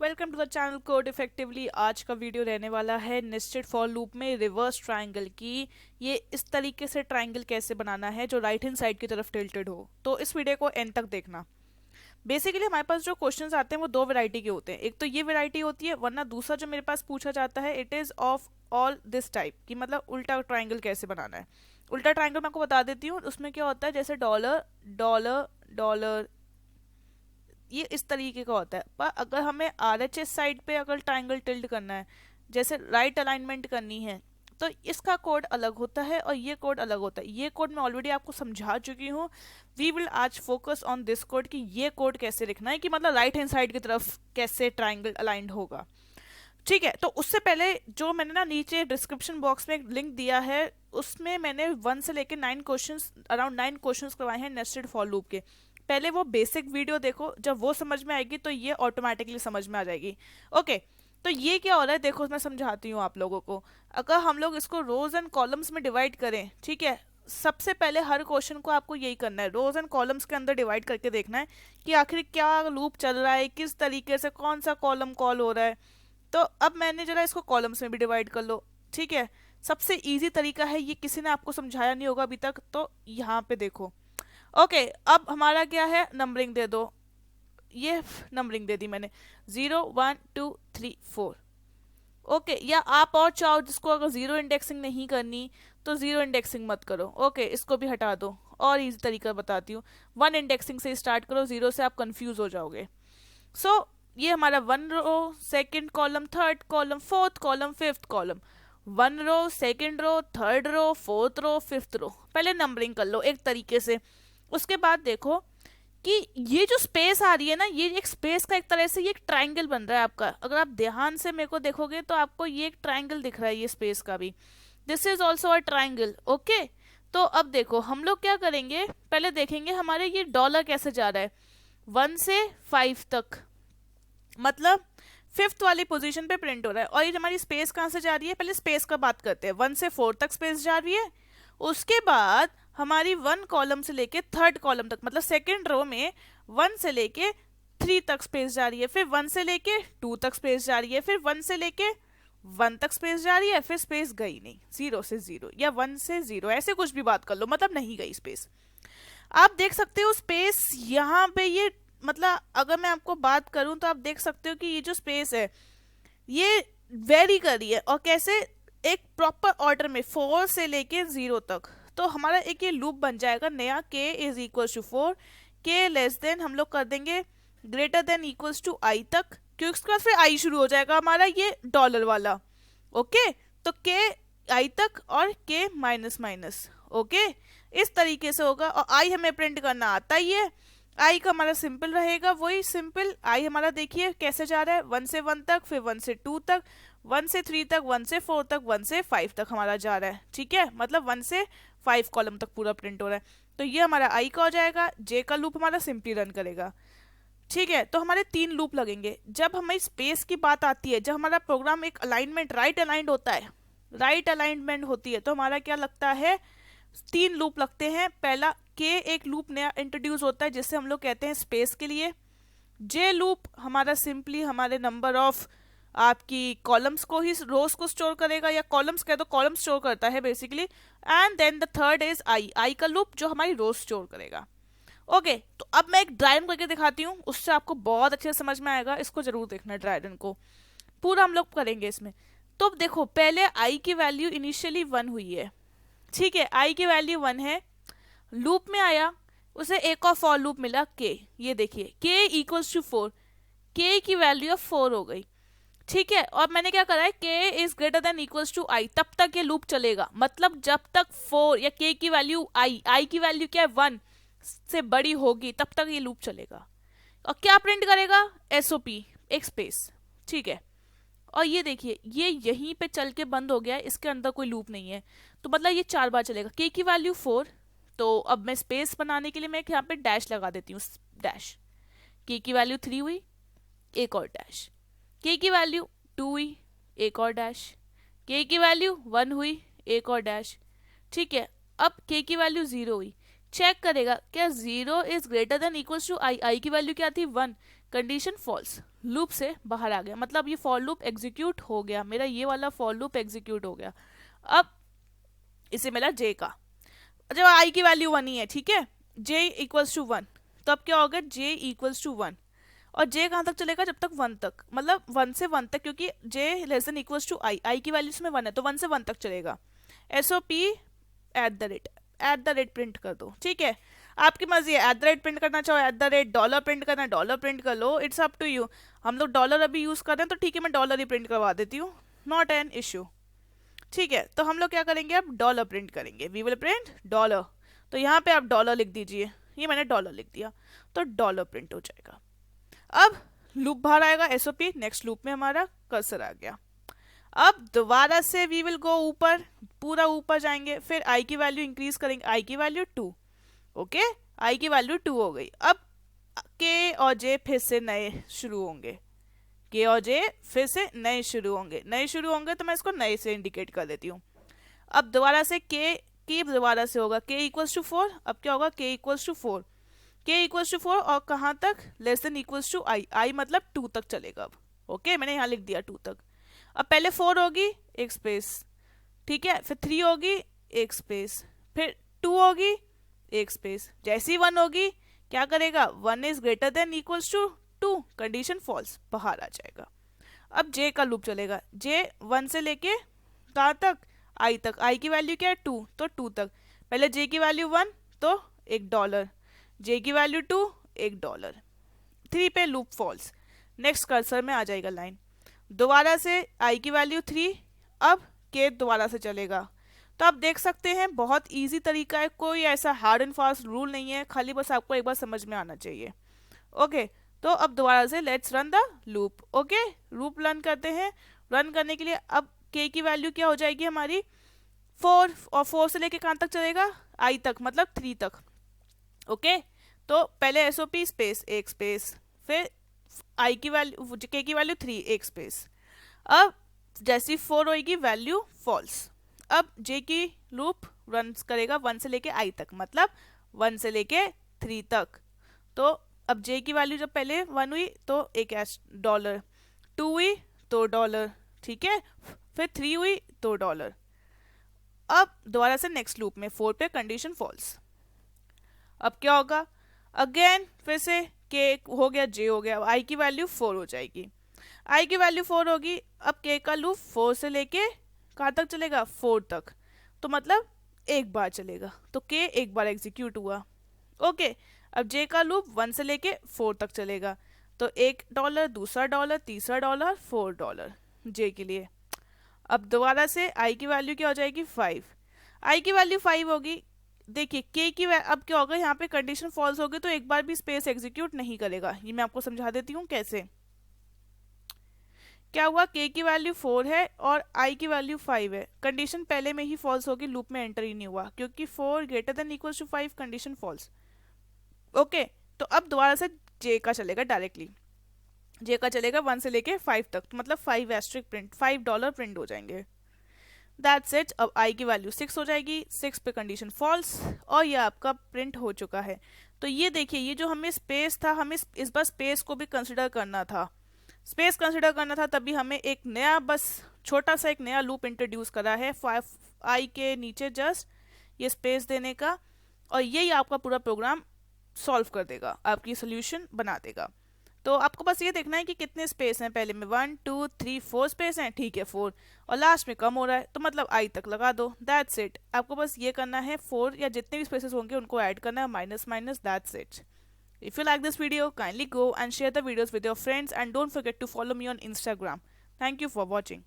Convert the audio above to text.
Welcome to the channel code effectively. आज का video रहने वाला है नेस्टेड फॉर लूप में रिवर्स ट्रायंगल की। ये इस तरीके से ट्रायंगल कैसे बनाना है जो राइट हैंड साइड की तरफ टिल्टेड हो। तो इस वीडियो को एंड तक देखना। बेसिकली हमारे पास जो क्वेश्चंस आते हैं वो दो वैरायटी के होते हैं। एक तो ये वैरायटी होती है, वरना दूसरा जो मेरे पास पूछा जाता है it is of all this type की, मतलब उल्टा ट्रायंगल कैसे बनाना है। उल्टा ट्रायंगल मैं आपको बता देती हूँ। उसमें क्या होता है, जैसे डॉलर डॉलर डॉलर, ये इस तरीके का होता है। पर अगर हमें RHS साइड पे अगर ट्रायंगल टिल्ट करना है, जैसे राइट अलाइनमेंट करनी है, तो इसका कोड अलग होता है और ये कोड अलग होता है। ये कोड मैं ऑलरेडी आपको समझा चुकी हूँ। वी विल आज फोकस ऑन दिस कोड कि ये कोड कैसे लिखना है, कि मतलब राइट हैंड साइड की तरफ कैसे ट्रायंगल अलाइंड होगा। ठीक है, तो उससे पहले जो मैंने ना नीचे डिस्क्रिप्शन बॉक्स में एक लिंक दिया है, उसमें मैंने 1 से लेकर 9 क्वेश्चंस, अराउंड 9 क्वेश्चंस करवाए हैं नेस्टेड फॉर लूप के। पहले वो बेसिक वीडियो देखो, जब वो समझ में आएगी तो ये ऑटोमेटिकली समझ में आ जाएगी। ओके, तो ये क्या हो रहा है देखो, मैं समझाती हूँ आप लोगों को। अगर हम लोग इसको रोज एंड कॉलम्स में डिवाइड करें, ठीक है, सबसे पहले हर क्वेश्चन को आपको यही करना है, रोज एंड कॉलम्स के अंदर डिवाइड करके देखना है कि आखिर क्या लूप चल रहा है, किस तरीके से कौन सा कॉलम कॉल हो रहा है। तो अब मैंने जरा इसको कॉलम्स में भी डिवाइड कर लो। ठीक है, सबसे इजी तरीका है ये, किसी ने आपको समझाया नहीं होगा अभी तक, तो यहाँ पे देखो। ओके, अब हमारा क्या है, नंबरिंग दे दो। ये नंबरिंग दे दी मैंने, 0 1 2 3 4। ओके, या आप और चाहो जिसको अगर जीरो इंडेक्सिंग नहीं करनी तो जीरो इंडेक्सिंग मत करो। ओके, इसको भी हटा दो। और इजी तरीका बताती हूँ, 1 इंडेक्सिंग से स्टार्ट करो, 0 से आप कंफ्यूज हो जाओगे। सो ये हमारा 1 row, second column, third column, fourth column, fifth column. 1 row, second row, third row, fourth row, fifth row. पहले नंबरिंग कर लो एक तरीके से। उसके बाद देखो कि ये जो स्पेस आ रही है ना, ये एक स्पेस का एक तरह से ये एक ट्रायंगल बन रहा है आपका। अगर आप ध्यान से मेरे को देखोगे तो आपको ये एक ट्रायंगल दिख रहा है, ये स्पेस का भी। This is also a triangle. Okay, तो अब देखो हम लोग क्या करेंगे, पहले देखेंगे हमारे ये डॉलर कैसे जा रहा है 1 से 5 तक, मतलब फिफ्थ वाली पोजीशन पे प्रिंट हो रहा है। और ये हमारी स्पेस कहाँ से जा रही है, पहले स्पेस का बात करते हैं। 1 से 4 तक स्पेस जा रही है। उसके बाद हमारी 1 कॉलम से लेके थर्ड कॉलम तक, मतलब सेकेंड रो में 1 से लेके 3 तक स्पेस जा रही है। फिर 1 से लेके 2 तक स्पेस जा रही है। फिर 1 से लेके 1 तक स्पेस जा रही है। फिर स्पेस गई नहीं, 0 से 0 या 1 से 0, ऐसे कुछ भी बात कर लो, मतलब नहीं गई स्पेस। आप देख सकते हो स्पेस यहाँ पे, ये मतलब अगर मैं आपको बात करूं तो आप देख सकते हो कि ये जो स्पेस है ये वेरी कर रही है। और कैसे, एक प्रॉपर ऑर्डर में 4 से लेके 0 तक। तो हमारा एक ये लूप बन जाएगा नया, k is equal to 4, k less than हम लोग कर देंगे greater than equals to I तक, क्योंकि उसके बाद फिर आई शुरू हो जाएगा हमारा ये डॉलर वाला। ओके, तो k आई तक और k माइनस माइनस। ओके, इस तरीके से होगा। और आई हमें प्रिंट करना आता ही है। आई का हमारा सिंपल रहेगा, वही सिंपल आई हमारा देखिए कैसे जा रहा है, 1 से 1 तक, फिर 1 से 2 तक, 1 से 3 तक, 1 से 4 तक, 1 से 5 तक हमारा जा रहा है। ठीक है, मतलब 1 से 5 कॉलम तक पूरा प्रिंट हो रहा है। तो ये हमारा आई का हो जाएगा। जे का लूप हमारा सिंपली रन करेगा। ठीक है, तो हमारे 3 लूप लगेंगे। जब हमें स्पेस की बात आती है, जब हमारा प्रोग्राम एक अलाइनमेंट राइट अलाइंड होता है, राइट अलाइनमेंट होती है, तो हमारा क्या लगता है, 3 लूप लगते हैं। पहला के एक लूप नया इंट्रोड्यूस होता है जिससे हम लोग कहते हैं स्पेस के लिए। जे लूप हमारा सिंपली हमारे नंबर ऑफ आपकी कॉलम्स को ही, रोज को स्टोर करेगा, या कॉलम्स कह दो, कॉलम स्टोर करता है basically. And then the third is I, I का लूप जो हमारी रोज स्टोर करेगा। ओके, तो अब मैं एक ड्राई रन करके दिखाती हूँ, उससे आपको बहुत अच्छे से समझ में आएगा। इसको जरूर देखना ड्राई रन को, पूरा हम लोग करेंगे इसमें। तो देखो पहले आई की वैल्यू इनिशियली 1 हुई है। ठीक है, आई की वैल्यू 1 है, लूप में आया, उसे एक और फॉर लूप मिला के। ये देखिए के इक्वल्स टू 4, के की वैल्यू अब 4 हो गई। ठीक है, और मैंने क्या करा है, K is greater than equals to I, तब तक ये लूप चलेगा। मतलब जब तक 4 या के की वैल्यू आई की वैल्यू क्या है 1 से बड़ी होगी, तब तक ये लूप चलेगा। और क्या प्रिंट करेगा, एसओपी, एक स्पेस। ठीक है, और ये देखिए ये यहीं पे चल के बंद हो गया है, इसके अंदर कोई लूप नहीं है। तो मतलब ये 4 बार चलेगा। के की वैल्यू 4, तो अब मैं स्पेस बनाने के लिए मैं यहाँ पे डैश लगा देती हूँ, डैश। के की वैल्यू 3 हुई, एक और डैश। के की वैल्यू 2 हुई, एक और डैश। के की वैल्यू 1 हुई, एक और डैश। ठीक है, अब के की वैल्यू 0 हुई, चेक करेगा क्या 0 is greater than equals to I, I की वैल्यू क्या थी 1, कंडीशन फॉल्स। लूप से बाहर आ गया, मतलब ये फॉर लूप एग्जीक्यूट हो गया, मेरा ये वाला फॉर लूप एग्जीक्यूट हो गया। अब इसे मिला जे का, जब आई की वैल्यू 1 ही है, ठीक है, जे इक्वल्स टू 1, तो अब क्या होगा, जे इक्वल्स टू 1, और जे कहाँ तक चलेगा, जब तक 1 तक, मतलब 1 से 1 तक, क्योंकि जे less than equals to I, I की वैल्यू इसमें 1 है तो 1 से 1 तक चलेगा। SOP at the rate print कर दो, ठीक है, आपकी मर्जी है, एट द रेट प्रिंट करना चाहो, at the rate dollar print करना है डॉलर प्रिंट कर लो, इट्स अप टू यू। हम लोग डॉलर अभी यूज़ कर रहे हैं तो ठीक है, मैं डॉलर ही प्रिंट करवा देती हूँ, नॉट एन इशू, ठीक है। तो हम लोग क्या करेंगे, अब डॉलर प्रिंट करेंगे, वी विल प्रिंट डॉलर, तो यहाँ पे आप डॉलर लिख दीजिए, ये मैंने डॉलर लिख दिया, तो डॉलर प्रिंट हो जाएगा। अब लूप बाहर आएगा, SOP नेक्स्ट लूप में हमारा कर्सर आ गया। अब दोबारा से वी विल गो ऊपर, पूरा ऊपर जाएंगे, फिर आई की वैल्यू इंक्रीज करेंगे, आई की वैल्यू 2, ओके, आई की वैल्यू 2 हो गई। अब के और जे फिर से नए शुरू होंगे, के और जे फिर से नए शुरू होंगे, नए शुरू होंगे तो मैं इसको नए से इंडिकेट कर देती हूँ। अब दोबारा से के की दोबारा से होगा, के इक्वल्स टू 4, अब क्या होगा, के इक्वल्स टू 4, के इक्वल्स टू 4, और कहाँ तक, less than equals to I, आई मतलब 2 तक चलेगा अब, ओके, मैंने यहाँ लिख दिया 2 तक। अब पहले 4 होगी, एक स्पेस, ठीक है, फिर 3 होगी, एक स्पेस, फिर 2 होगी, एक स्पेस, जैसी 1 होगी क्या करेगा, 1 is greater than equals to 2, condition false, बाहर आ जाएगा। अब जे का लूप चलेगा, जे 1 से लेके कहाँ तक, आई तक, आई की वैल्यू क्या है 2, तो 2 तक, पहले जे की वैल्यू 1 तो $1, जे की वैल्यू 2 $1, 3 पे लूप फॉल्स, नेक्स्ट कर्सर में आ जाएगा लाइन, दोबारा से आई की वैल्यू 3, अब के दोबारा से चलेगा। तो आप देख सकते हैं बहुत इजी तरीका है, कोई ऐसा हार्ड एंड फास्ट रूल नहीं है, खाली बस आपको एक बार समझ में आना चाहिए, ओके। तो अब दोबारा से let's run the loop, okay, loop run करते हैं। रन करने के लिए अब के की वैल्यू क्या हो जाएगी हमारी 4, और 4 से लेके कहाँ तक चलेगा, आई तक, मतलब 3 तक, ओके। तो पहले SOP स्पेस, एक स्पेस, फिर आई की वैल्यू, के की वैल्यू 3, एक स्पेस, अब जैसी 4 होगी वैल्यू फॉल्स। अब जे की लूप रन करेगा 1 से लेके आई तक, मतलब 1 से लेके 3 तक, तो अब जे की वैल्यू जब पहले 1 हुई तो एक $, 2 हुई तो $, ठीक है, फिर 3 हुई तो $। अब दोबारा से नेक्स्ट लूप में 4 पे कंडीशन फॉल्स, अब क्या होगा, अगेन फिर से के हो गया, जे हो गया, आई की वैल्यू 4 हो जाएगी, आई की वैल्यू 4 होगी, अब के का लूप 4 से लेके कहाँ तक चलेगा, 4 तक, तो मतलब एक बार चलेगा, तो के एक बार एग्जीक्यूट हुआ, ओके। अब जे का लूप 1 से लेके 4 तक चलेगा, तो $1, दूसरा $, तीसरा $, $4 जे के लिए। अब दोबारा से आई की वैल्यू क्या हो जाएगी 5, आई की वैल्यू 5 होगी, देखिए के की अब क्या होगा, यहाँ पे कंडीशन फॉल्स होगी तो एक बार भी स्पेस एग्जीक्यूट नहीं करेगा, ये मैं आपको समझा देती हूँ कैसे। क्या हुआ, के की वैल्यू 4 है और आई की वैल्यू 5 है, कंडीशन पहले में ही फॉल्स होगी, लूप में एंटर ही नहीं हुआ, क्योंकि 4 greater than equals to 5, condition false, okay. तो अब दोबारा से जे का चलेगा डायरेक्टली, जे का चलेगा 1 से लेके 5 तक, तो मतलब 5 एस्ट्रिक प्रिंट, $5 प्रिंट हो जाएंगे, दैट्स इट। अब आई की वैल्यू 6 हो जाएगी, 6 पे कंडीशन फॉल्स, और ये आपका प्रिंट हो चुका है। तो ये देखिए, ये जो हमें स्पेस था, हमें इस बार स्पेस को भी कंसिडर करना था, स्पेस कंसिडर करना था, तभी हमें एक नया, बस छोटा सा एक नया लूप इंट्रोड्यूस करा है 5i के नीचे, जस्ट ये स्पेस देने का, और यही आपका पूरा प्रोग्राम सॉल्व कर देगा, आपकी सोल्यूशन बना देगा। तो आपको बस ये देखना है कि कितने स्पेस हैं, पहले में 1 2 3 4 स्पेस हैं, ठीक है 4, और लास्ट में कम हो रहा है तो मतलब आई तक लगा दो, दैट्स इट। आपको बस ये करना है 4 या जितने भी स्पेसेस होंगे उनको ऐड करना है, minus minus, that's it. If you like this video, kindly go and share the videos with your friends and don't forget to follow me on Instagram. Thank you for watching.